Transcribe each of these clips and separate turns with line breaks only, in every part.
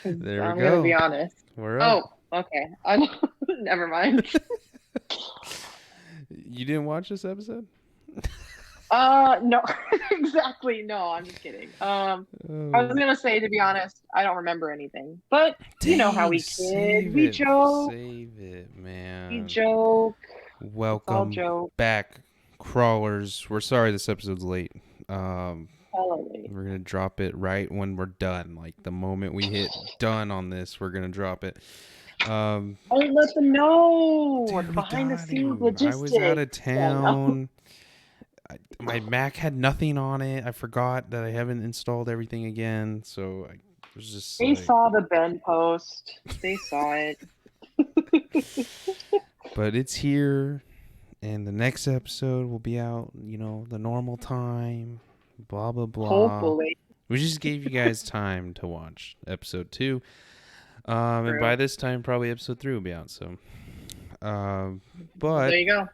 There we
I'm gonna be
go.
honest.
We're up.
Oh, okay. Never mind.
You didn't watch this episode?
No, exactly. No, I'm just kidding. I was
Oh,
gonna say, to be honest, I don't remember anything. But you know how
dang,
we kid,
save it. Save it,
we
man.
joke. It's all
Welcome
joke.
back, crawlers. We're sorry this episode's late.
Totally.
We're gonna drop it right when we're done. Like the moment we hit done on this, we're gonna drop it. Um,
Oh, let them know the
dude, we
behind the
got
scenes
to. I was out
logistics.
of
Yeah, no.
town. My Mac had nothing on it. I forgot that I haven't installed everything again, so I was just
They
like,
saw the Ben post. They saw it.
but it's here, and the next episode will be out, the normal time, blah, blah, blah.
Hopefully.
We just gave you guys time to watch episode 2. And by
True.
this time, probably episode 3 will be out, so.
Well, there
But
you go.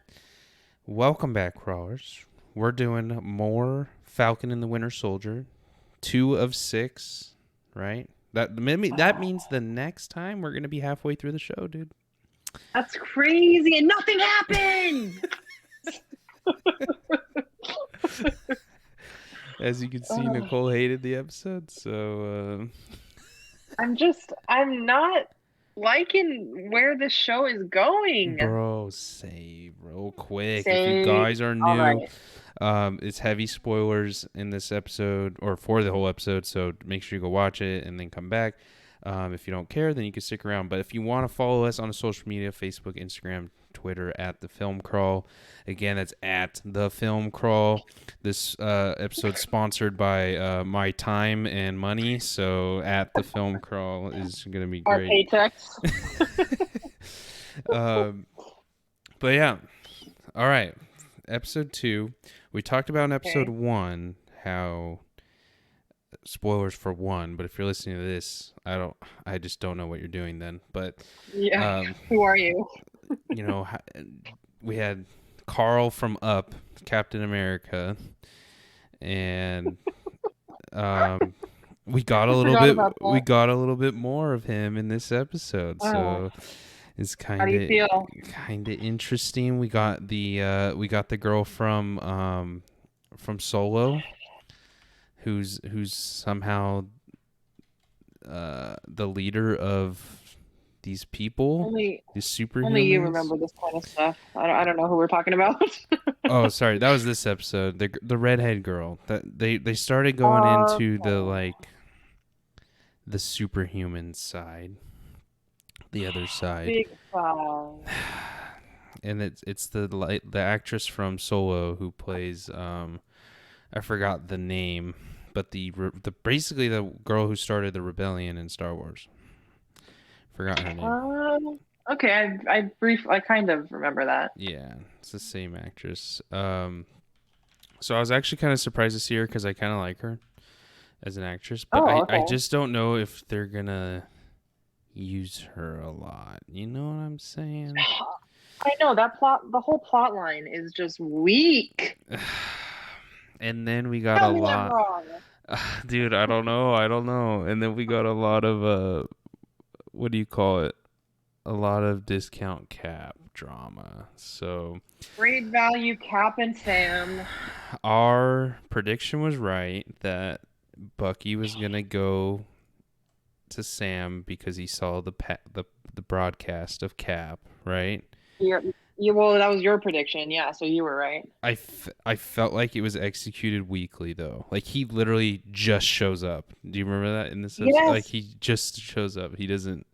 welcome back, crawlers. We're doing more Falcon and the Winter Soldier, 2 of 6, right? That means the next time we're gonna be halfway through the show, dude.
That's crazy, and nothing happened.
As you can see, Nicole hated the episode, so
I'm not liking where this show is going.
bro, save real quick. If you
Say,
guys are
all
new,
right.
it's heavy spoilers in this episode or for the whole episode, so make sure you go watch it and then come back. If you don't care, then you can stick around. But if you want to follow us on social media, Facebook, Instagram, Twitter, at The Film Crawl. Again, that's at The Film Crawl. This episode sponsored by My Time and Money. So at The Film Crawl is going to be
Our
great.
paychecks.
But yeah. All right. Episode 2. We talked about in episode
Okay.
1 how spoilers for 1, but if you're listening to this, I just don't know what you're doing then. But
Yeah. Who are you?
you know, we had Carl from Up, Captain America, and we got a little
Forgot
bit
about
we
that.
got a little bit more of him in this episode.
Oh,
So it's
how do you feel?
kind of interesting. We got the girl from Solo, who's somehow the leader of these people,
Only,
these
only you
superhumans.
remember this kind of stuff. I don't know who we're talking about.
Oh, sorry, that was this episode. The redhead girl. That they started going into the
Okay.
the superhuman side, the other side,
Big fan.
and it's the actress from Solo who plays I forgot the name, but the basically the girl who started the rebellion in Star Wars. Forgot her name.
Okay, I kind of remember that.
Yeah, it's the same actress. So I was actually kind of surprised to see her because I kind of like her as an actress, but
Oh,
I
okay.
just don't know if they're gonna use her a lot. You know what I'm saying?
I know the whole plot line is just weak.
And then we got a
Tell me I'm
lot,
wrong.
dude. I don't know. And then we got a lot of what do you call it? A lot of discount cap drama. So
Great value, Cap and Sam.
our prediction was right that Bucky was gonna go to Sam because he saw the broadcast of Cap, right?
Well, that was your prediction, yeah. So you were right.
I felt like it was executed weakly though. Like he literally just shows up. Do you remember that in this episode? Like
Yes,
he just shows up. He doesn't.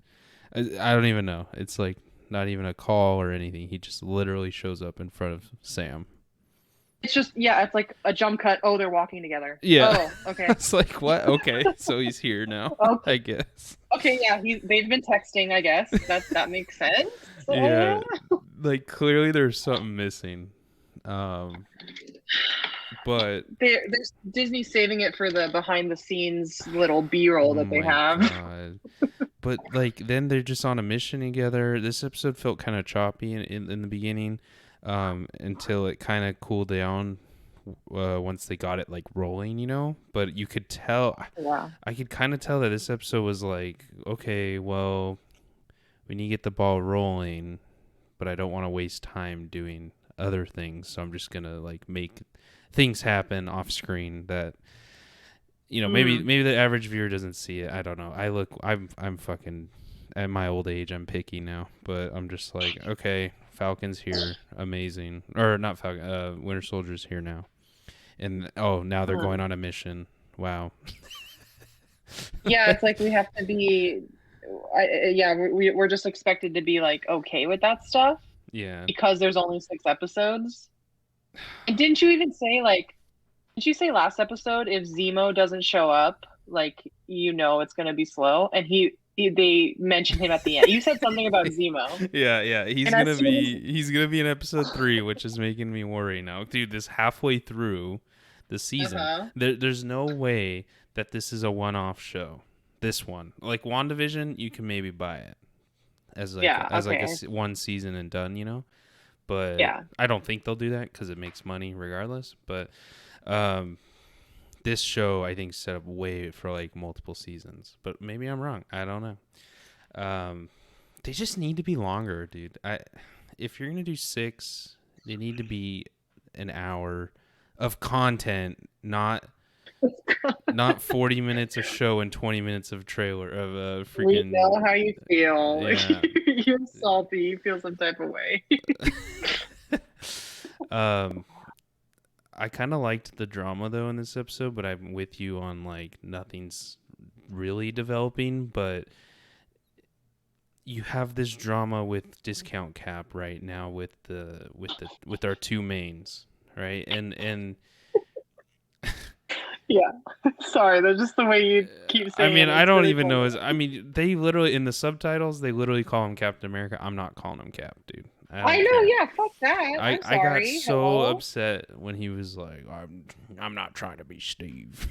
I don't even know. It's like not even a call or anything. He just literally shows up in front of Sam.
it's just yeah. It's like a jump cut. Oh, they're walking together.
Yeah.
Oh, okay.
It's like what? Okay, so he's here now.
Okay,
I guess.
okay. Yeah, they've been texting. I guess that makes sense.
Yeah. Like clearly there's something missing. But
There's Disney saving it for the behind the scenes little B-roll
oh
that they
my
have.
god. But like then they're just on a mission together. This episode felt kind of choppy in the beginning, until it kind of cooled down once they got it like rolling, you know. But you could tell,
Yeah.
I could kind of tell that this episode was like, okay, well, we need to get the ball rolling, but I don't want to waste time doing other things, so I'm just gonna like make things happen off screen that, you know,
Mm.
maybe the average viewer doesn't see it. I don't know. I'm fucking at my old age. I'm picky now, but I'm just like, okay, Falcon's here, amazing, or not Falcon. Winter Soldier's here now, and oh, now they're going
Mm.
on a mission. Wow.
Yeah, it's like we have to be. Yeah, we're just expected to be like okay with that stuff
Yeah.
because there's only 6 episodes. And didn't you even say like? Did you say last episode if Zemo doesn't show up, like it's gonna be slow? And they mentioned him at the end. You said something about Zemo,
Yeah.
and as soon as
He's gonna be in episode 3, which is making me worry now, dude. This halfway through the season,
uh-huh.
there's no way that this is a one-off show. This one, like WandaVision, you can maybe buy it
Yeah,
as like
okay.
one season and done, you know. But
Yeah.
I don't think they'll do that because it makes money regardless. But um, this show I think set up way for like multiple seasons. But maybe I'm wrong. I don't know. They just need to be longer, dude. If you're gonna do 6, they need to be an hour of content, not 40 minutes of show and 20 minutes of trailer of
We know
freaking
how you feel.
yeah.
You're salty. You feel some type of way.
um I kind of liked the drama though in this episode, but I'm with you on like nothing's really developing, but you have this drama with Discount Cap right now with our two mains, right? And
Yeah. Sorry, that's just the way you keep
I
saying
mean,
it.
I
It's
don't
really
even know
funny.
his. I mean, they literally in the subtitles they literally call him Captain America. I'm not calling him Cap, dude. I
I
don't
know,
care.
yeah, fuck that. I'm
I got
sorry.
so
Hello?
upset when he was like, I'm not trying to be Steve.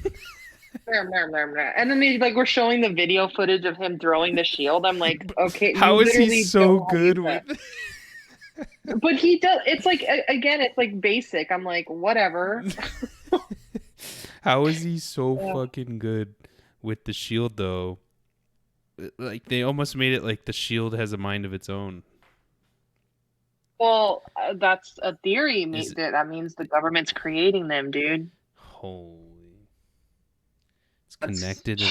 Blah, blah, blah, blah. And then they like were showing the video footage of him throwing the shield. I'm like, okay, you
How is he
literally
so
don't use
good
that.
with?
But he does. It's like again, it's like basic. I'm like, whatever.
How is he so
Yeah.
fucking good with the shield though? Like they almost made it like the shield has a mind of its own.
Well, that's a theory.
Is
That means the government's creating them, dude.
holy. It's
That's
connected to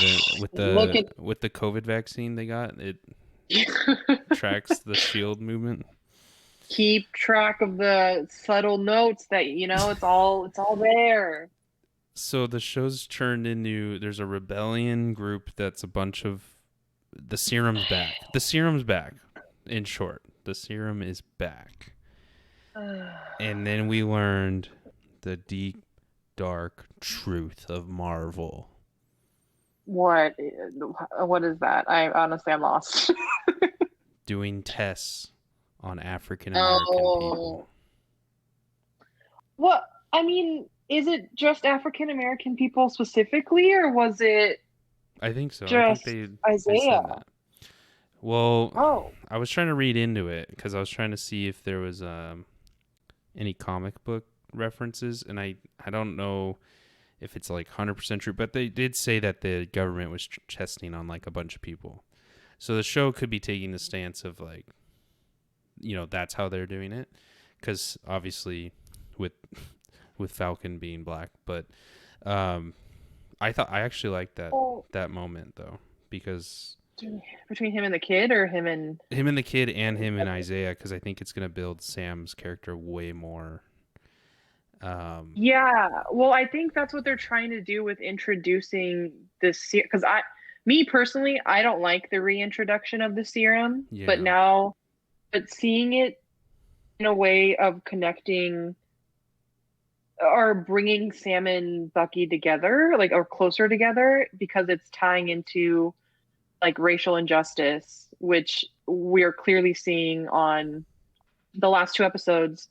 the
look at.
with the COVID vaccine they got. It tracks the shield movement.
Keep track of the subtle notes that it's all there.
So the show's turned into there's a rebellion group that's a bunch of the serum's back. The serum's back. In short, the serum is back. And then we learned the deep dark truth of Marvel.
What what is that? I honestly I'm lost.
Doing tests on African American
Oh.
people.
Well, I mean, is it just African American people specifically, or was it
I think so. I think
just
they said
Isaiah?
that. Well,
Oh.
I was trying to read into it because I was trying to see if there was any comic book references, and I don't know if it's like 100% true, but they did say that the government was testing on like a bunch of people. So the show could be taking the stance of like, you know, that's how they're doing it, because obviously with with Falcon being black, but um, I actually liked
Well,
that moment though because
between him and the kid, or him and
him and the kid and him and Isaiah, because I think it's gonna build Sam's character way more.
yeah, well, I think that's what they're trying to do with introducing this because me personally, I don't like the reintroduction of the serum,
Yeah,
but seeing it in a way of connecting or bringing Sam and Bucky together, like or closer together, because it's tying into like racial injustice, which we're clearly seeing on the last 2 episodes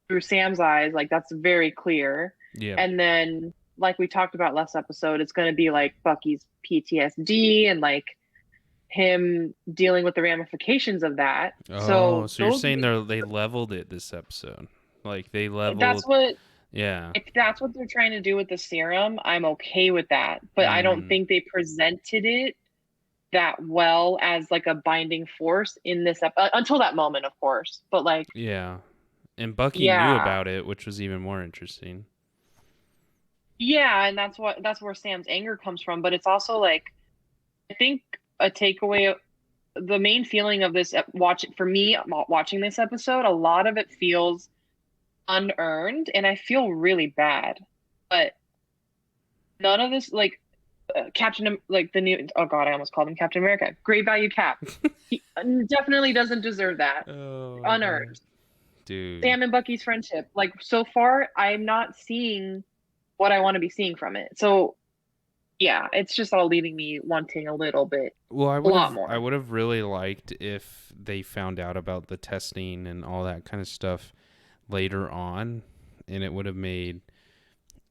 through Sam's eyes. Like that's very clear.
yeah.
And then, like we talked about last episode, it's going to be like Bucky's PTSD and like him dealing with the ramifications of that.
Oh,
So
so you're
those,
saying they leveled it this episode? Like they
that's
leveled
what
Yeah.
If that's what they're trying to do with the serum, I'm okay with that. But I don't
Mm,
think they presented it that well as like a binding force in this until that moment, of course. But like,
yeah. And Bucky knew
yeah,
about it, which was even more interesting.
yeah, and that's where Sam's anger comes from. But it's also like I think a takeaway, the main feeling of this watch for me watching this episode, a lot of it feels unearned, and I feel really bad. But none of this, like like the new, oh God, I almost called him Captain America. Great value Cap. He definitely doesn't deserve that.
Oh my god.
Unearned.
Dude.
Sam and Bucky's friendship. Like so far, I'm not seeing what I want to be seeing from it. So yeah, it's just all leaving me wanting a little bit,
Well,
a lot
I
more.
would have really liked if they found out about the testing and all that kind of stuff later on, and it would have made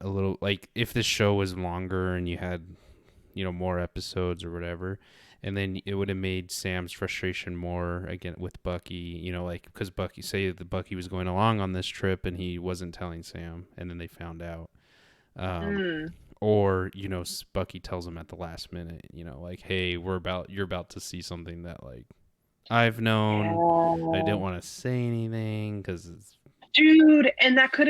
a little like if the show was longer and you had, more episodes or whatever, and then it would have made Sam's frustration more again with Bucky, like because Bucky say that Bucky was going along on this trip and he wasn't telling Sam, and then they found out. Um,
Mm,
or Bucky tells him at the last minute, like, hey, you're about to see something that like I've known. I
yeah.
didn't want to say anything because it's
Dude, and that could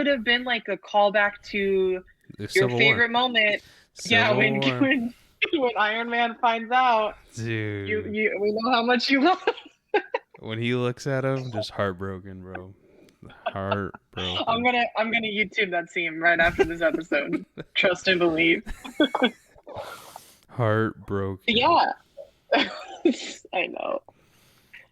have been like a callback to
the
your
Civil War.
favorite moment. Yeah,
Civil
when
War,
when when Iron Man finds out
dude.
we know how much you love.
When he looks at him, just heartbroken, bro.
I'm
Heartbroken.
gonna I'm gonna YouTube that scene right after this episode. Trust and believe.
Heartbroken.
Yeah. I know.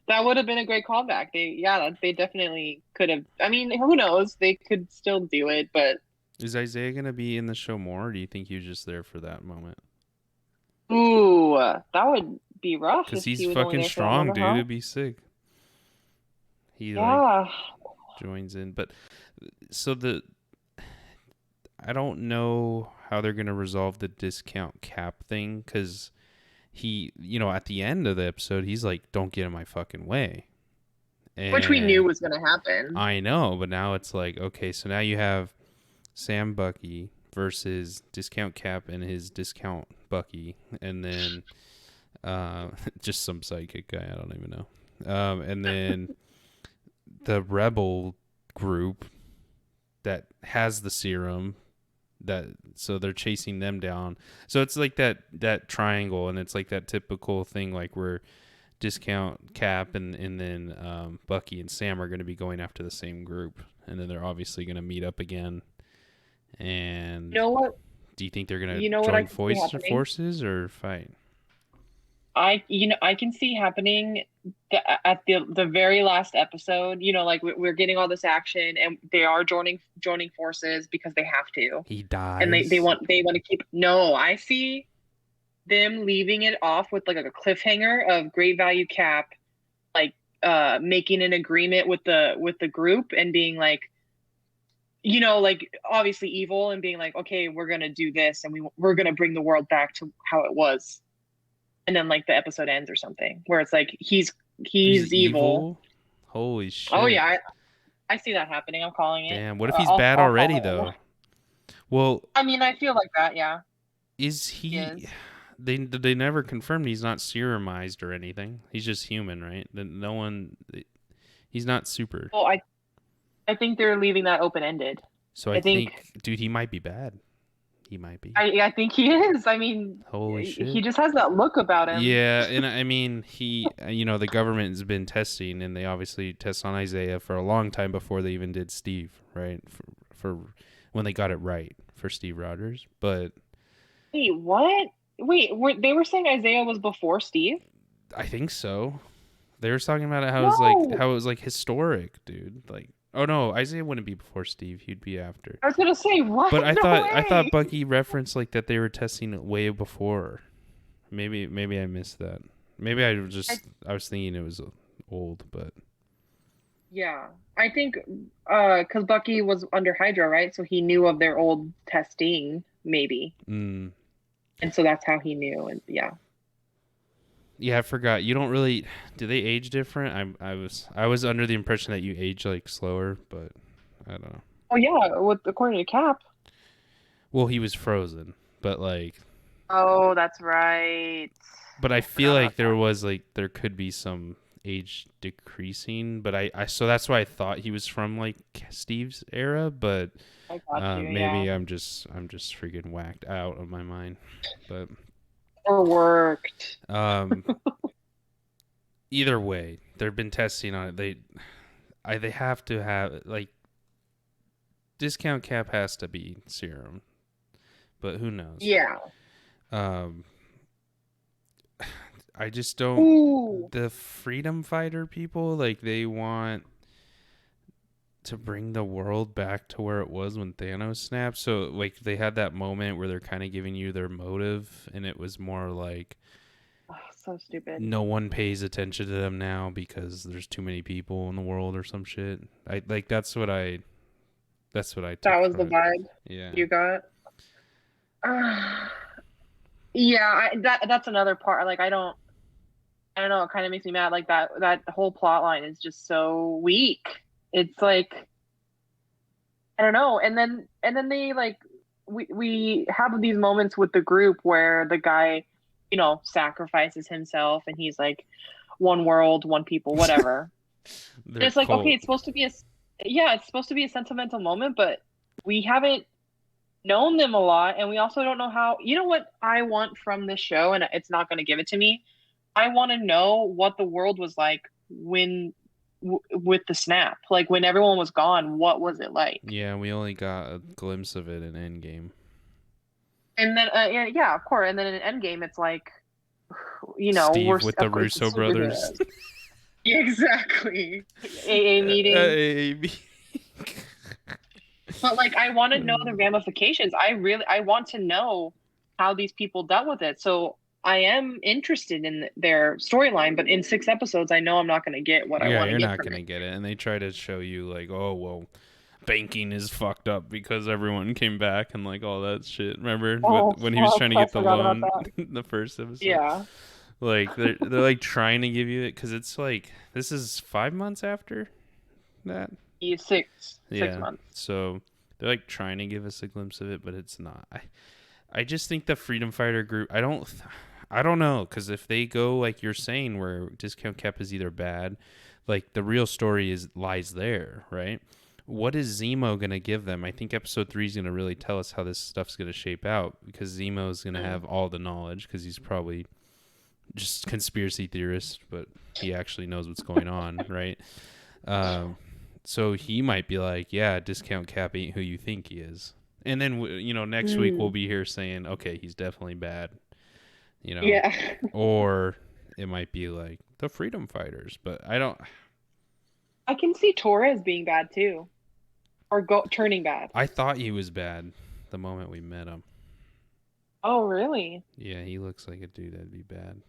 That would have been a great callback. They definitely could have. I mean, who knows? They could still do it, but
Is Isaiah gonna be in the show more? Or do you think he was just there for that moment?
ooh, that would be rough
Cause
if
he's
he was only
fucking
there for that
strong,
moment,
dude.
huh?
It'd be sick. He like
Yeah.
joins in, but so the I don't know how they're gonna resolve the discount cap thing because he, at the end of the episode, he's like, "Don't get in my fucking way,"
Which we knew
and
was gonna happen.
I know, but now it's like, okay, so now you have Sam Bucky versus Discount Cap and his Discount Bucky, and then just some psychic guy I don't even know, and then the Rebel group that has the serum that so they're chasing them down. So it's like that triangle, and it's like that typical thing like where Discount Cap and then Bucky and Sam are going to be going after the same group, and then they're obviously going to meet up again.
You
And
know what?
do you think they're going to
You know what I
join
can see happening?
forces or fight?
I can see happening at the very last episode. Like we're getting all this action, and they are joining forces because they have to,
He
and
dies.
they want to keep. No, I see them leaving it off with like a cliffhanger of great value Cap, like making an agreement with the group and being like, like obviously evil and being like, okay, we're gonna do this and we're gonna bring the world back to how it was, and then like the episode ends or something where it's like
He's
he's evil.
evil. Holy
Oh
shit.
yeah, I see that happening. I'm calling it.
Damn. What if he's
I'll
bad
I'll
already
call it.
though? Well,
I mean, I feel like that. Yeah,
is
he
he?
is.
They never confirmed he's not serumized or anything. He's just human, right? No one. He's not super.
Well, I think they're leaving that open ended.
So I
I think
think, dude, he might be bad. He might be.
I think he is. I mean,
Holy
he
shit.
just has that look about him.
Yeah, and I mean, the government has been testing, and they obviously test on Isaiah for a long time before they even did Steve, right? For when they got it right for Steve Rogers, but
Wait, what? Wait, they were saying Isaiah was before Steve?
I think so. They were talking about it
No,
how it was like historic, dude. Like, oh no, Isaiah wouldn't be before Steve; he'd be after.
I was gonna say what?
But
No
I thought
way.
Bucky referenced like that they were testing it way before. Maybe I missed that. Maybe
I,
I was thinking it was old, but
yeah, I think because Bucky was under Hydra, right? So he knew of their old testing, maybe,
mm,
and so that's how he knew. And yeah,
yeah, I forgot. You don't really do they age different? I was under the impression that you age like slower, but I don't know.
Oh yeah, with according to Cap.
Well, he was frozen, but
Oh, that's right.
but I
I
feel
forgot about
like
that.
there could be some age decreasing, but I so that's why I thought he was from like Steve's era, but
I got you. Yeah.
maybe I'm just freaking whacked out of my mind. But
Overworked.
um, either way, they've been testing on it. They have to have like discount cap has to be serum, but who knows?
Yeah.
Um, I just don't.
Ooh.
The freedom fighter people like they want to bring the world back to where it was when Thanos snapped. So like they had that moment where they're kind of giving you their motive, and it was more like
Oh, so stupid.
no one pays attention to them now because there's too many people in the world or some shit. I like that's what I
That
took
was the
from it.
vibe
Yeah.
you got. Yeah, that's another part. Like I don't know, it kind of makes me mad. Like that whole plot line is just so weak. It's like I don't know. And then they like we have these moments with the group where the guy, sacrifices himself and he's like one world, one people, whatever. And
They're
it's like, okay,
cult.
it's supposed to be yeah, it's supposed to be a sentimental moment, but we haven't known them a lot and we also don't know how. You know what I want from this show, and it's not going to give it to me. I want to know what the world was like when with the snap. Like when everyone was gone, what was it like?
Yeah, we only got a glimpse of it in Endgame.
And then yeah, of course. And then in Endgame, it's like, we're
Steve with the
of course
Russo
it's
brothers.
superheroes. Yeah, exactly. AA meeting.
Maybe.
But like, I want to know the ramifications. I want to know how these people dealt with it. So I am interested in their storyline, but in 6 episodes, I know I'm not going to get what I
Yeah,
want to
you're
get
not
from
gonna
it.
get it. And they try to show you like, oh well, banking is fucked up because everyone came back and like all that shit. Remember
Oh,
when he was
fuck,
trying to
I
get the
forgot about
loan
that.
in the first episode?
Yeah.
Like they're like trying to give you it because it's like this is 5 months after that.
He's six
Yeah,
months.
so they're like trying to give us a glimpse of it, but it's not. I just think the freedom fighter group. I don't know because if they go like you're saying, where discount cap is either bad, like the real story is lies there, right? What is Zemo gonna give them? I think episode 3 is gonna really tell us how this stuff's gonna shape out because Zemo is gonna
Mm.
have all the knowledge because he's probably just conspiracy theorist, but he actually knows what's going on, right? Um, so he might be like, yeah, discount cap ain't who you think he is. And then, next week we'll
Mm.
be here saying, okay, he's definitely bad, you know,
Yeah.
or it might be like the freedom fighters, but I don't,
I can see Torres being bad too, or turning bad.
I thought he was bad the moment we met him.
Oh, really?
Yeah, he looks like a dude that'd be bad.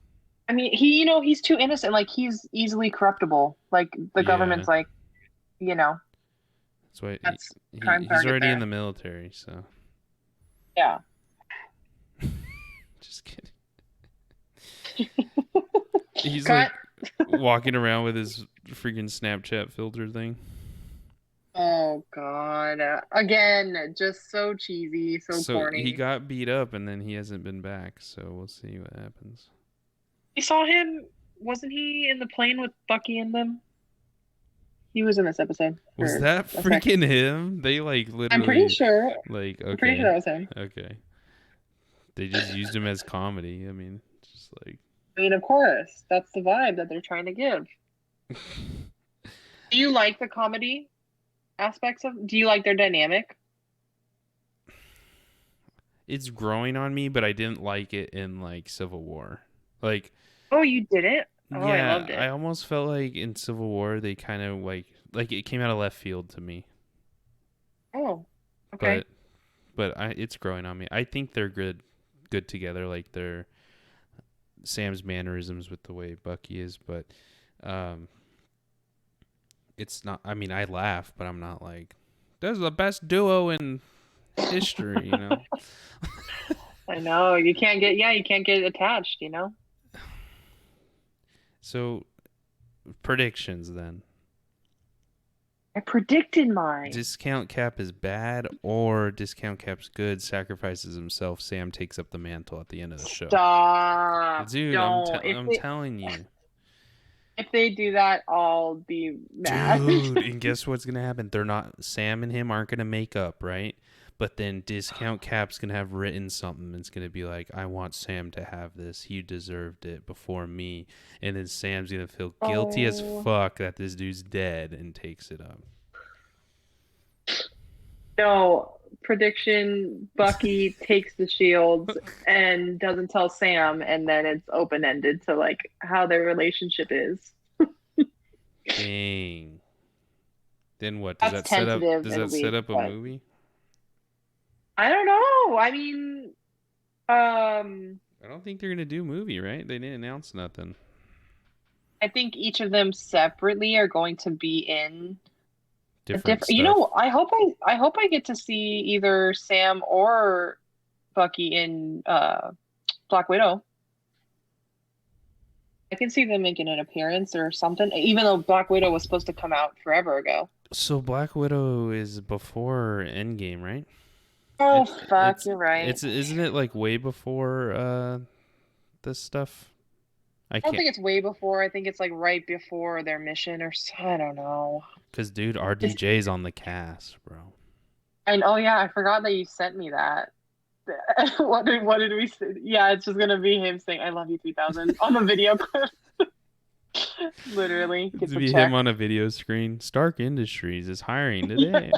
I mean, he's too innocent. Like he's easily corruptible. Like the
Yeah,
government's like, you know,
that's why
that's prime
he's
target
already in the
there.
military, so
Yeah.
just kidding. He's
Cut.
like walking around with his freaking Snapchat filter thing.
Oh God. Again, just so cheesy, so
So he
corny.
got beat up and then he hasn't been back. So we'll see what happens.
You saw him, wasn't he in the plane with Bucky and them? He was in this episode
Was
for
that
a sec.
freaking him? They like
I'm pretty
literally
sure.
like
I'm pretty sure
okay,
that was him.
okay. They just used him as comedy. I mean, just like
I mean, of course, that's the vibe that they're trying to give. Do you like the comedy aspects of? Do you like their dynamic?
it's growing on me, but I didn't like it in like Civil War. Like,
Oh, you didn't? Oh, I
yeah,
loved
I
it.
almost felt like in Civil War they kind of like it came out of left field to me.
Oh, okay.
But it's growing on me. I think they're good together. Like they're Sam's mannerisms with the way Bucky is, but um, it's not. I mean, I laugh, but I'm not like that's the best duo in history.
I know you can't get you can't get attached, you know?
So predictions then.
I predicted mine.
Discount Cap is bad or Discount Cap's good, sacrifices himself, Sam takes up the mantle at the end of the show.
Stop.
Dude,
Don't.
I'm telling you.
If they do that, I'll be mad.
Dude, and guess what's gonna happen? They're not Sam and him aren't gonna make up, right? But then Discount Cap's gonna have written something. It's gonna be like, I want Sam to have this. He deserved it before me. And then Sam's gonna feel guilty as
Oh
fuck that this dude's dead and takes it up.
no. Prediction, Bucky takes the shields and doesn't tell Sam, and then it's open-ended to like how their relationship is.
Dang. Then what?
That's tentative
Does
and
that set
weak,
up a
but
movie?
I don't know. I mean,
I don't think they're gonna do a movie, right? They didn't announce nothing.
I think each of them separately are going to be in a
Different
different.
stuff.
I hope I get to see either Sam or Bucky in Black Widow. I can see them making an appearance or something, even though Black Widow was supposed to come out forever ago.
So Black Widow is before Endgame, right?
Oh,
It,
fuck, you're right.
it's isn't it like way before this stuff? I
I don't
can't,
think it's way before. I think it's like right before their mission I don't know.
cause dude,
It's,
RDJ's on the cast, bro.
oh yeah, I forgot that you sent me that. What did we say? Yeah, it's just gonna be him saying "I love you 3000" on the video clip. Literally,
To
get the
be
check.
him on a video screen. Stark Industries is hiring today.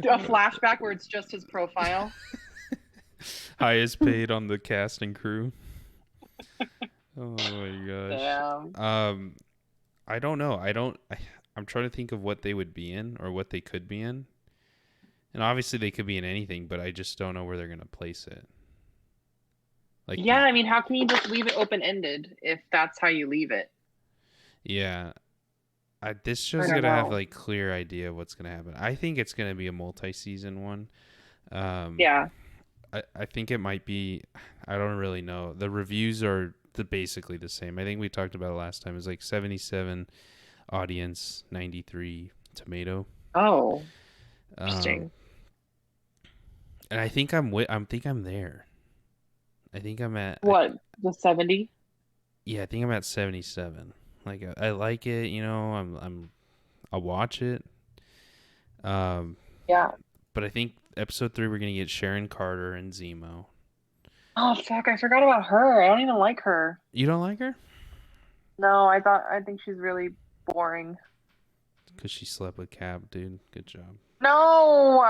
Do a flashback where it's just his profile.
Highest paid on the cast and crew. Oh my gosh.
Damn.
I don't know. I'm trying to think of what they would be in or what they could be in. And obviously they could be in anything, but I just don't know where they're gonna place it. Like
Yeah, I mean, how can you just leave it open-ended if that's how you leave it?
yeah. This
I
show's
don't
gonna have
know.
like clear idea of what's gonna happen. I think it's gonna be a multi-season one. Um,
Yeah.
I think it might be. I don't really know. The reviews are basically the same. I think we talked about it last time. It's like 77 audience, 93 tomato.
Oh,
Um,
interesting.
and I think I'm there. I think I'm at.
What, the 70?
Yeah, I think I'm at 77. Like I like it. You know, I'll watch it. Um,
Yeah.
but I think episode 3 we're gonna get Sharon Carter and Zemo.
Oh, fuck, I forgot about her. I don't even like her.
You don't like her?
No, I think she's really boring.
Because she slept with Cap, dude. Good job.
No,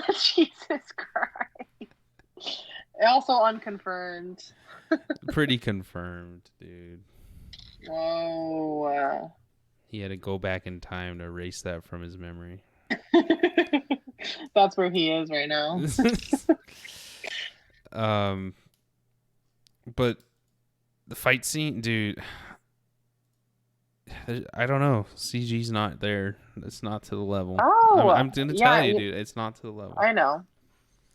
Jesus Christ. Also unconfirmed.
Pretty confirmed, dude.
Whoa.
He had to go back in time to erase that from his memory.
That's where he is right now.
um, but the fight scene, dude. I don't know. CG's not there. It's not to the level.
Oh,
I'm gonna tell
yeah,
you, dude. It's not to the level.
I know.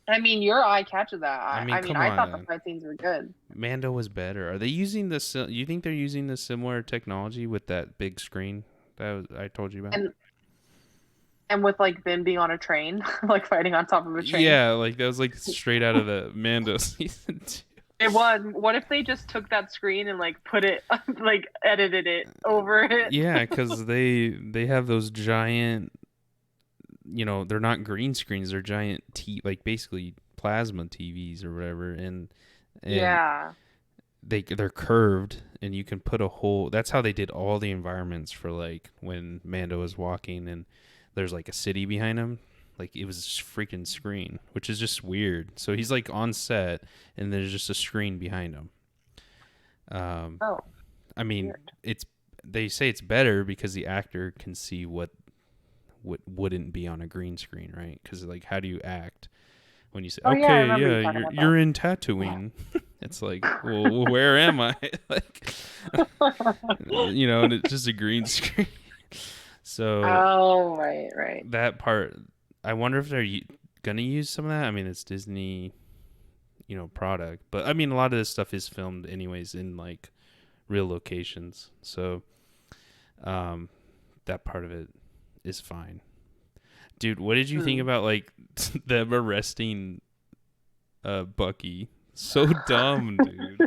I mean, your eye catches that.
I mean,
I mean,
come
I thought the
on.
fight scenes were good.
Mando was better. Are they using this? You think they're using the similar technology with that big screen I told you about?
And with like them being on a train, like fighting on top of a train.
Yeah, like that was like straight out of the Mando season 2.
It was. What if they just took that screen and like put it, like edited it over it?
Yeah, because they have those giant, they're not green screens, they're giant like basically plasma TVs or whatever, and
Yeah.
they're curved, and you can put a whole. That's how they did all the environments for like when Mando was walking, and there's like a city behind him. Like it was a freaking screen, which is just weird. So he's like on set, and there's just a screen behind him.
Oh,
I mean,
weird.
they say it's better because the actor can see what wouldn't be on a green screen, right? Because like, how do you act when you say,
Oh yeah, I
okay,
remember you
yeah,
talking about
you're in Tatooine? It's like, well, where am I? Like, and it's just a green screen. So
Oh, right.
that part, I wonder if they're gonna use some of that. I mean, it's Disney, product, but I mean, a lot of this stuff is filmed anyways in like real locations. So Um, that part of it is fine. Dude, what did you think
Hmm.
about like them arresting Bucky? So dumb, dude.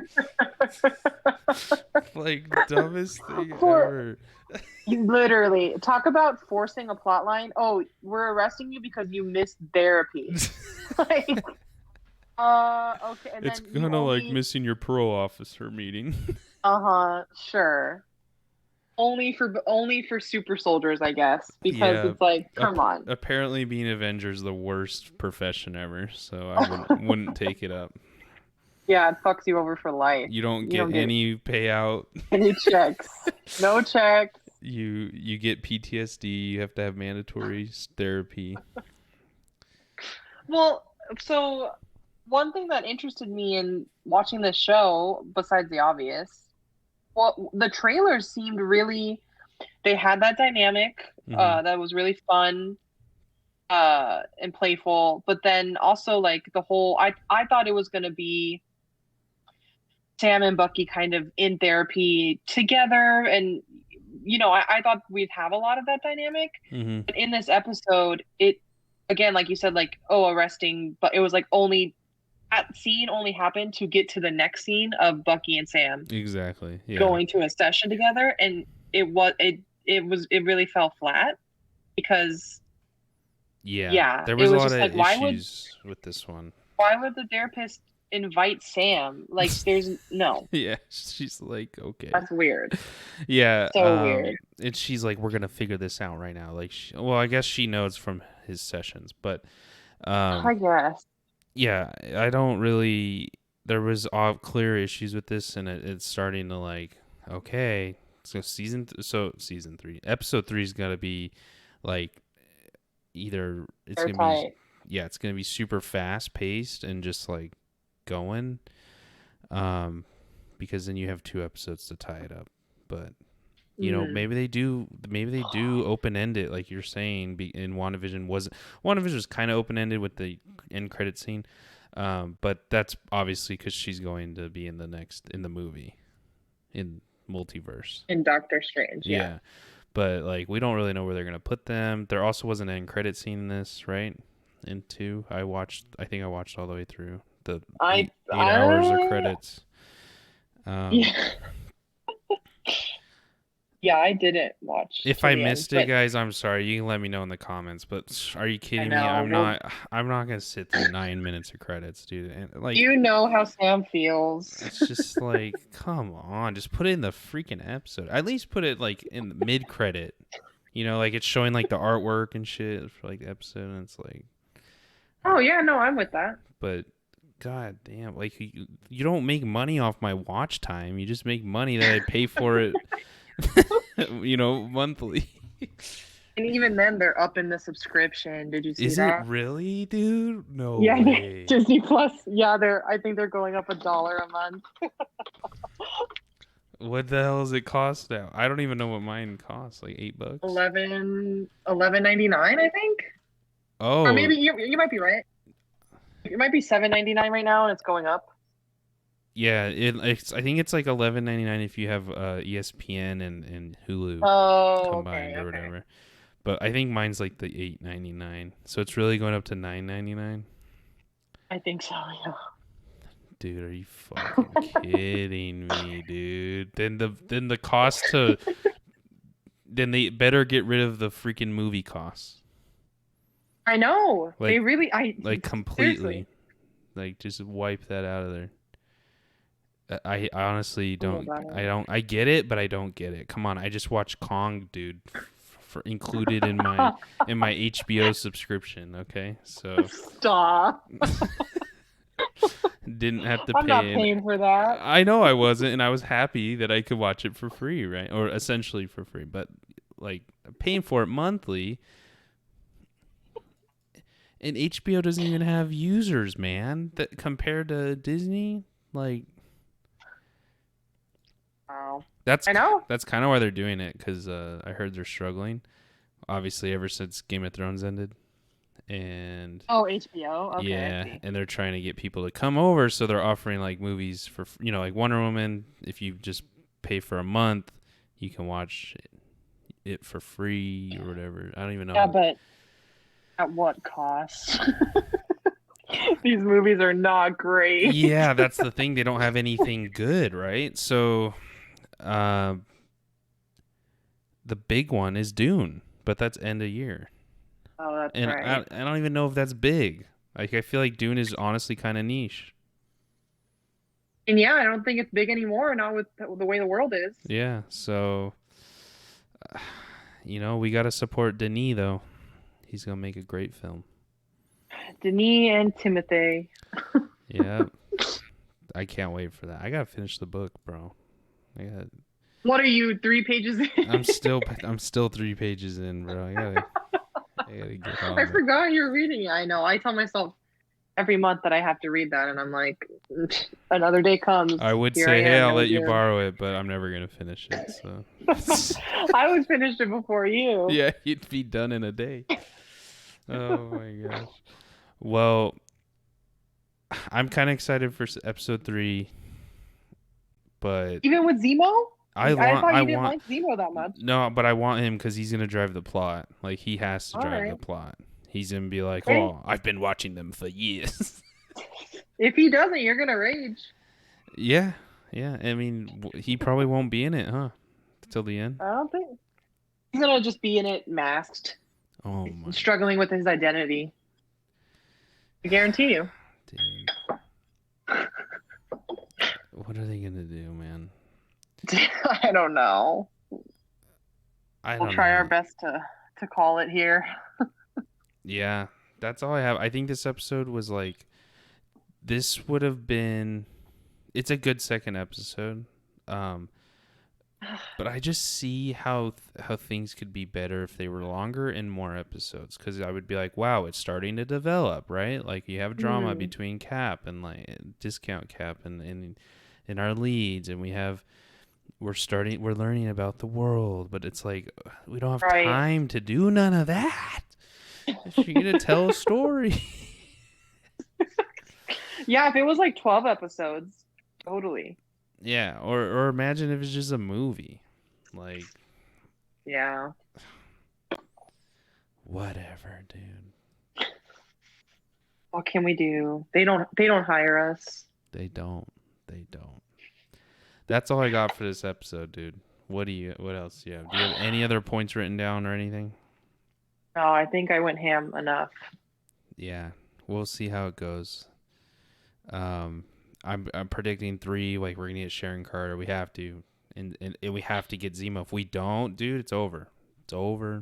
Like dumbest thing
For
ever.
you literally talk about forcing a plot line. Oh, we're arresting you because you missed therapy. Like, okay, and
It's
then you
kind of like
only,
missing your parole officer meeting.
uh-huh, sure. Only for super soldiers, I guess, because
Yeah.
it's like, come on.
Apparently being Avengers the worst profession ever, so I wouldn't take it up.
Yeah, it fucks you over for life.
You don't
You
get
don't get
any payout.
any checks. No checks.
You get PTSD. You have to have mandatory therapy.
Well, so one thing that interested me in watching this show, besides the obvious, well, the trailers seemed really, they had that dynamic
Hmm.
that was really fun and playful, but then also like the whole I thought it was going to be Sam and Bucky kind of in therapy together, and I thought we'd have a lot of that dynamic,
Hmm.
but in this episode it, again, like you said, like, oh, arresting, but it was like only that scene only happened to get to the next scene of Bucky and Sam
Exactly. Yeah.
going to a session together, and it really fell flat because,
Yeah.
yeah,
There
it
was a
was
lot
just
of
like,
issues with this one.
why would the therapist invite Sam? Like, there's no,
Yeah. She's like, okay.
that's weird.
Yeah.
So weird.
And she's like, we're gonna figure this out right now. Like, well, I guess she knows from his sessions, but um,
I guess.
yeah, I don't really. There was all clear issues with this, and it's starting to like, okay, so season 3, episode 3 is gonna be like either it's gonna be,
Airtight.
yeah, it's gonna be super fast paced and just like going, um, because then you have 2 episodes to tie it up, but.
Mm.
Maybe they do open end it like you're saying. In WandaVision was kind of open ended with the end credit scene, but that's obviously because she's going to be in the movie in multiverse.
In Doctor Strange, yeah.
Yeah, but like we don't really know where they're gonna put them. There also was an end credit scene in this, right? In 2, I think I watched all the way through the
I,
eight hours of
I,
credits. Um,
yeah, yeah, I didn't watch
If
to
I
the end,
missed it,
but
guys, I'm sorry. You can let me know in the comments. But are you
I
kidding me?
know.
I'm
Well,
not. I'm not gonna sit through 9 minutes of credits, dude. And like,
you know how Sam feels.
it's just like, come on, just put it in the freaking episode. At least put it like in the mid credit. Like it's showing like the artwork and shit for like the episode, and it's like, all
Oh
right.
yeah, no, I'm with that.
But god damn, like you don't make money off my watch time. You just make money that I pay for it, monthly.
And even then, they're up in the subscription. Did you see
Is it
that?
really, dude? No
Yeah,
way.
Disney Plus. Yeah, I think they're going up $1 a month.
What the hell does it cost now? I don't even know what mine costs. Like $8.
11.99, I think. Or
Oh,
maybe you might be right. It might be 7.99 right now, and it's going up.
yeah. I think it's like 11.99 if you have ESPN and Hulu
Oh, okay,
combined or
okay.
whatever. But I think mine's like the 8.99. So it's really going up to 9.99.
I think so. Yeah.
Dude, are you fucking kidding me, dude? Then the cost to then they better get rid of the freaking movie costs.
I know. They
Like
really.
like completely.
Seriously.
Like just wipe that out of there. I honestly
Oh,
don't. I
God.
don't. I get it, but I don't get it. Come on, I just watched Kong, dude, for included in my HBO subscription. Okay, so
Stop.
didn't have to
I'm not
pay. And
paying for that.
I know I wasn't, and I was happy that I could watch it for free, right, or essentially for free. But like paying for it monthly, and HBO doesn't even have users, man. That compared to Disney, like.
Wow.
That's
I know.
that's kind of why they're doing it because I heard they're struggling. Obviously, ever since Game of Thrones ended, and
Oh, HBO. Okay, I
yeah,
see.
and they're trying to get people to come over, so they're offering like movies for like Wonder Woman. If you just pay for a month, you can watch it for free or whatever. I don't even know
Yeah,
how.
but at what cost? These movies are not great.
Yeah, that's the thing. They don't have anything good, right? So, uh, the big one is Dune, but that's end of year,
Oh, that's
and
right.
I don't even know if that's big. Like I feel like Dune is honestly kind of niche.
And yeah, I don't think it's big anymore, not with the way the world is.
Yeah, so we got to support Denis though. He's gonna make a great film.
Denis and Timothy.
Yeah, I can't wait for that. I gotta finish the book, bro. I got.
What are you, 3 pages in?
I'm still 3 pages in, bro. I gotta get
I
on it.
forgot you were reading it. I know. I tell myself every month that I have to read that, and I'm like, another day comes.
I would
Here I
say, hey,
am,
I'll
no
let you
Dune.
borrow it, but I'm never gonna finish it. So
I would finish it before you.
yeah, you'd be done in a day. Oh my gosh. Well, I'm kind of excited for episode 3, but
Even with Zemo?
I
I
want,
thought
I
you didn't
want,
like Zemo that much.
no, but I want him because he's gonna drive the plot. Like he has to
All
drive the
right.
plot. He's gonna be like,
Okay.
oh, I've been watching them for years.
If he doesn't, you're gonna rage.
Yeah, yeah. I mean, he probably won't be in it, huh? Till the end.
I don't think he's gonna just be in it masked,
Oh my
struggling with his identity. I guarantee you.
dude. What are they gonna do, man?
I don't know.
I
We'll
don't
try
know.
our best to call it here.
Yeah, that's all I have. I think this episode was like, this would have been. It's a good second episode. But I just see how things could be better if they were longer and more episodes. Because I would be like, wow, it's starting to develop, right? Like you have drama
Hmm.
between Cap and like discount Cap and our leads, and we're learning about the world, but it's like we don't have
Right.
time to do none of that. If you're gonna tell a story.
Yeah, if it was like 12 episodes, totally.
Yeah, or imagine if it's just a movie. Like
Yeah.
whatever, dude.
What can we do? They don't hire us.
They don't. They don't. That's all I got for this episode, dude. What else do you have? Do you have any other points written down or anything?
No, I think I went ham enough.
Yeah. We'll see how it goes. I'm predicting 3, like we're gonna get Sharon Carter. We have to. And we have to get Zemo. If we don't, dude, it's over. It's over.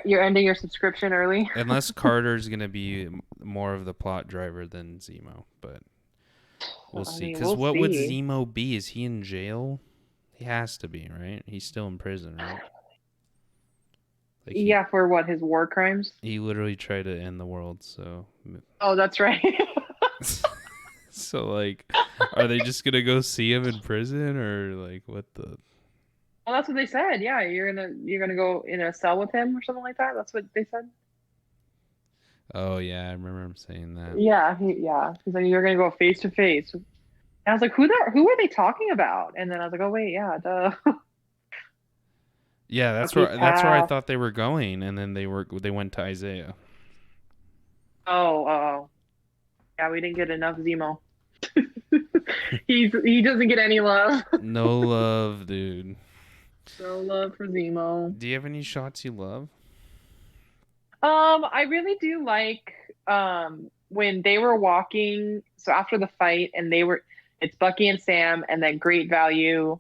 You're ending your subscription early.
Unless Carter's gonna be more of the plot driver than Zemo, but we'll
I
see.
mean,
Because
we'll
what would
see.
Zemo be? Is he in jail? He has to be, right? He's still in prison, right? Like
Yeah, for what, his war crimes?
he literally tried to end the world. So
Oh, that's right.
so like, are they just gonna go see him in prison or like what the?
Well, that's what they said. Yeah, you're gonna go in a cell with him or something like that. That's what they said.
Oh yeah, I remember him saying that.
Yeah, He's like, you're gonna go face to face. And I was like, who are they talking about? And then I was like, oh wait, yeah, duh.
Yeah,
Bucky's
that's where I
past.
thought they were going, and then they went to Isaiah.
Oh. Yeah, we didn't get enough Zemo. He doesn't get any love.
No love, dude.
No love for Zemo.
Do you have any shots you love?
I really do like when they were walking, so after the fight and it's Bucky and Sam and then Great Value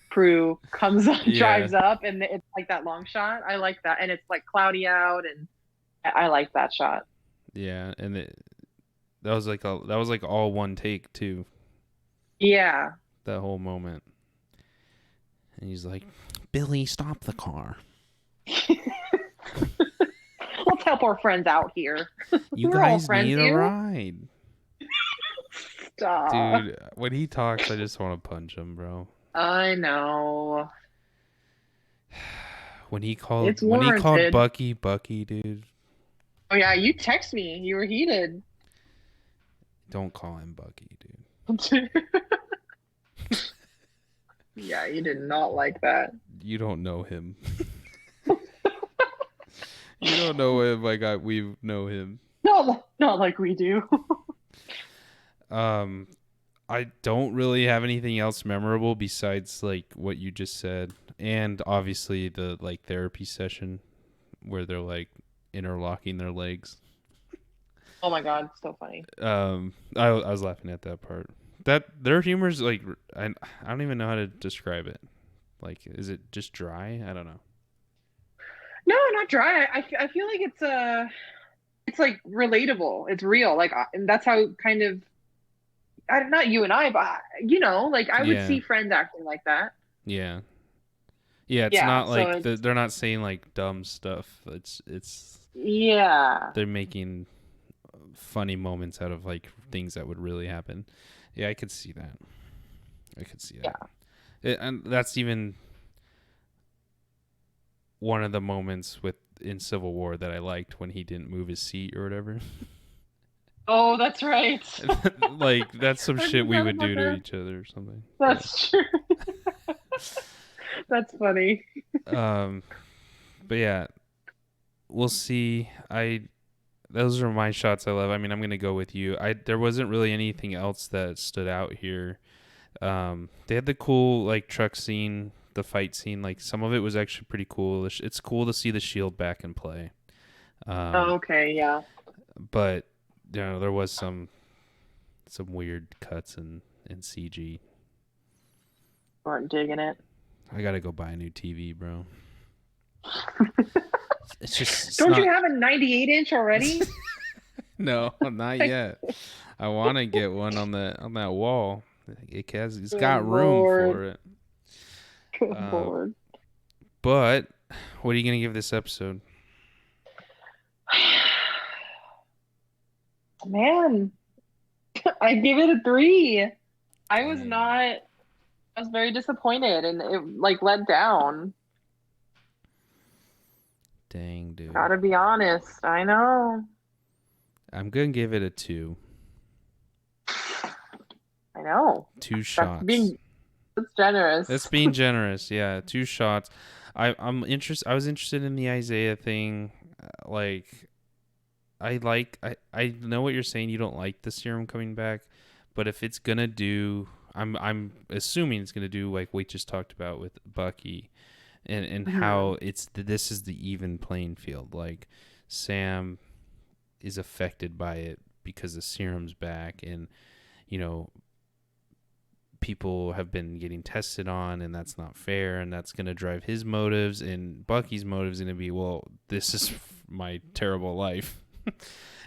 Prue comes up,
Yeah,
drives up, and it's like that long shot. I like that. And it's like cloudy out, and I like that shot.
yeah, and that was like all one take too.
Yeah.
That whole moment, and he's like, "Billy, stop the car.
Let's help our friends out here.
You
We're all
guys
friends
need a
here.
ride."
Stop.
Dude, when he talks, I just want to punch him, bro.
I know. It's
When he called
warranted.
Bucky, dude,
Oh yeah, you text me. You were heated.
don't call him Bucky, dude.
Yeah, you did not like that.
you don't know him. You don't know him like we know him.
Not like we do.
I don't really have anything else memorable besides like what you just said, and obviously the like therapy session where they're like interlocking their legs.
Oh my God, so funny.
I was laughing at that part. That their humor's like I don't even know how to describe it. Like, is it just dry? I don't know.
No, not dry. I feel like it's like relatable. It's real. Like, and that's how kind of not you and I, but like I would
Yeah,
see friends acting like that.
yeah, yeah. It's
Yeah.
not
So
like
it's
they're not saying like dumb stuff. It's
yeah,
they're making funny moments out of like things that would really happen. Yeah, I could see that. I could see that.
yeah.
And that's even one of the moments in Civil War that I liked when he didn't move his seat or whatever.
Oh, that's right.
Like that's some
I
shit we
forgot
would
about
do to
that.
each other or something.
That's true. That's funny.
Um, but yeah, we'll see. Those are my shots I love. I mean, I'm gonna go with you. There wasn't really anything else that stood out here. They had the cool like truck scene, the fight scene. Like some of it was actually pretty cool. It's cool to see the shield back in play.
Oh,
Um,
okay, yeah.
but there was some weird cuts and CG.
Weren't digging it.
I gotta go buy a new TV, bro. It's
Don't
not.
you have a 98-inch already?
No, not yet. I want to get one on that wall. It's
Good
got room
Lord.
for it.
Good
Uh,
Lord.
but what are you gonna give this episode?
Man, I give it a 3. I was
Dang,
not, I was very disappointed and it like let down.
dang, dude.
Gotta be honest. I know.
I'm gonna give it a 2.
I know.
2
That's
shots.
being that's generous.
That's being generous. Yeah, 2 shots. I'm interested. I was interested in the Isaiah thing. Like, I know what you're saying. You don't like the serum coming back, but if it's gonna do, I'm assuming it's gonna do like we just talked about with Bucky, and
Mhm.
how this is the even playing field. Like, Sam is affected by it because the serum's back, and you know people have been getting tested on, and that's not fair, and that's going to drive his motives, and Bucky's motives going to be, well, this is my terrible life,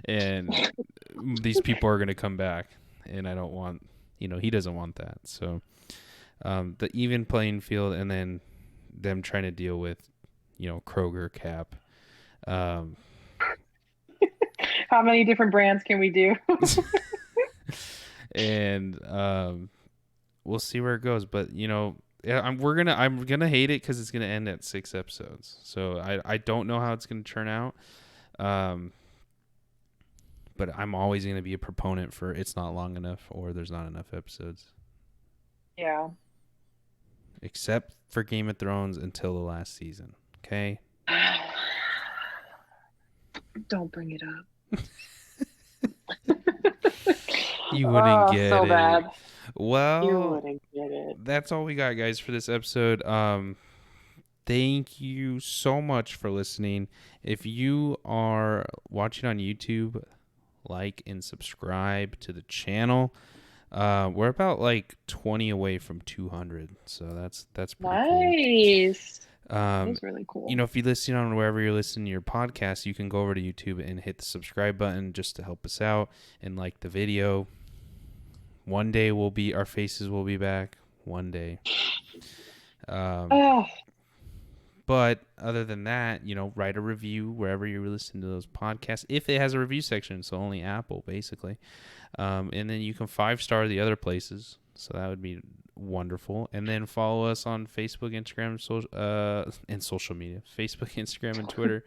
and these people are going to come back, and I don't want, he doesn't want that. So the even playing field, and then them trying to deal with Kroger, Cap, um,
How many different brands can we do?
and we'll see where it goes. But yeah, I'm gonna hate it because it's gonna end at 6 episodes. So I don't know how it's gonna turn out. But I'm always gonna be a proponent for it's not long enough or there's not enough episodes.
Yeah.
Except for Game of Thrones until the last season. Okay.
Don't bring it up.
You wouldn't
Oh,
get
so bad.
it.
You
Well,
wouldn't get it.
that's all we got, guys, for this episode. Thank you so much for listening. If you are watching on YouTube, like and subscribe to the channel. We're about like 20 away from 200, so that's pretty cool.
Nice. That
Um,
is really cool.
if you listen on wherever you're listening to your podcast, you can go over to YouTube and hit the subscribe button just to help us out and like the video. One day our faces will be back. One day.
Oh,
But other than that, write a review wherever you're listening to those podcasts. If it has a review section, so only Apple, basically. And then you can 5-star the other places. So that would be wonderful. And then follow us on Facebook, Instagram, and social media. Facebook, Instagram, and Twitter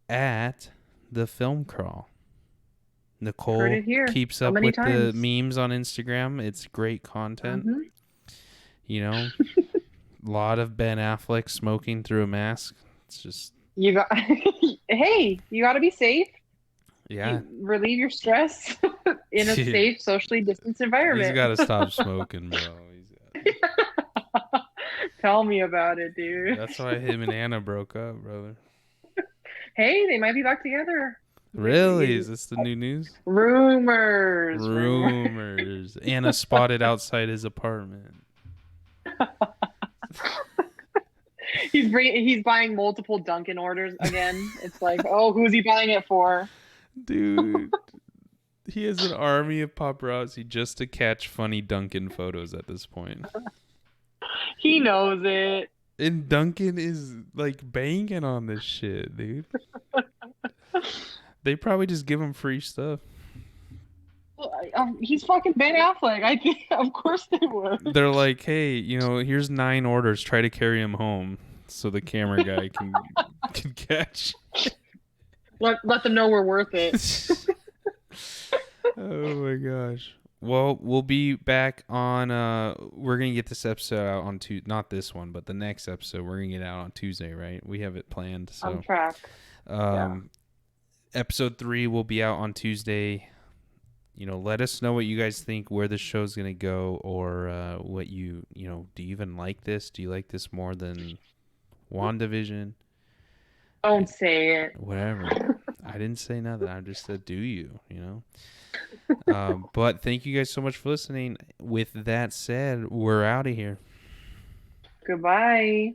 at The Film Crawl.
heard
Nicole
it here
keeps
so
up
many
with the
times.
memes on Instagram. It's great content.
Hmm.
You know, A lot of Ben Affleck smoking through a mask. It's just,
You got, hey, you got to be safe.
yeah.
You relieve your stress in a
Dude,
safe, socially distanced
he's
environment.
got to stop smoking, bro.
Tell me about it, dude.
That's why him and Anna broke up, brother.
Hey, they might be back together.
Really? Is this the new news?
Rumors.
Rumors. Anna spotted outside his apartment.
He's buying multiple Dunkin' orders again. It's like, oh, who's he buying it for?
Dude, he has an army of paparazzi just to catch funny Duncan photos at this point.
He knows it.
And Duncan is like banking on this shit, dude. They probably just give him free stuff.
He's fucking Ben Affleck. I think, of course they would.
They're like, hey, here's 9 orders. Try to carry him home so the camera guy can catch.
Let them know we're worth it.
Oh my gosh. Well, we'll be back on we're going to get this episode out on not this one, but the next episode we're going to get out on Tuesday, right? We have it planned. So
On track.
Episode 3 will be out on Tuesday. Let us know what you guys think, where the show's going to go, or what do you even like this? Do you like this more than WandaVision?
Don't say it.
Whatever. I didn't say nothing. I just said, do you, But thank you guys so much for listening. With that said, we're out of here.
Goodbye.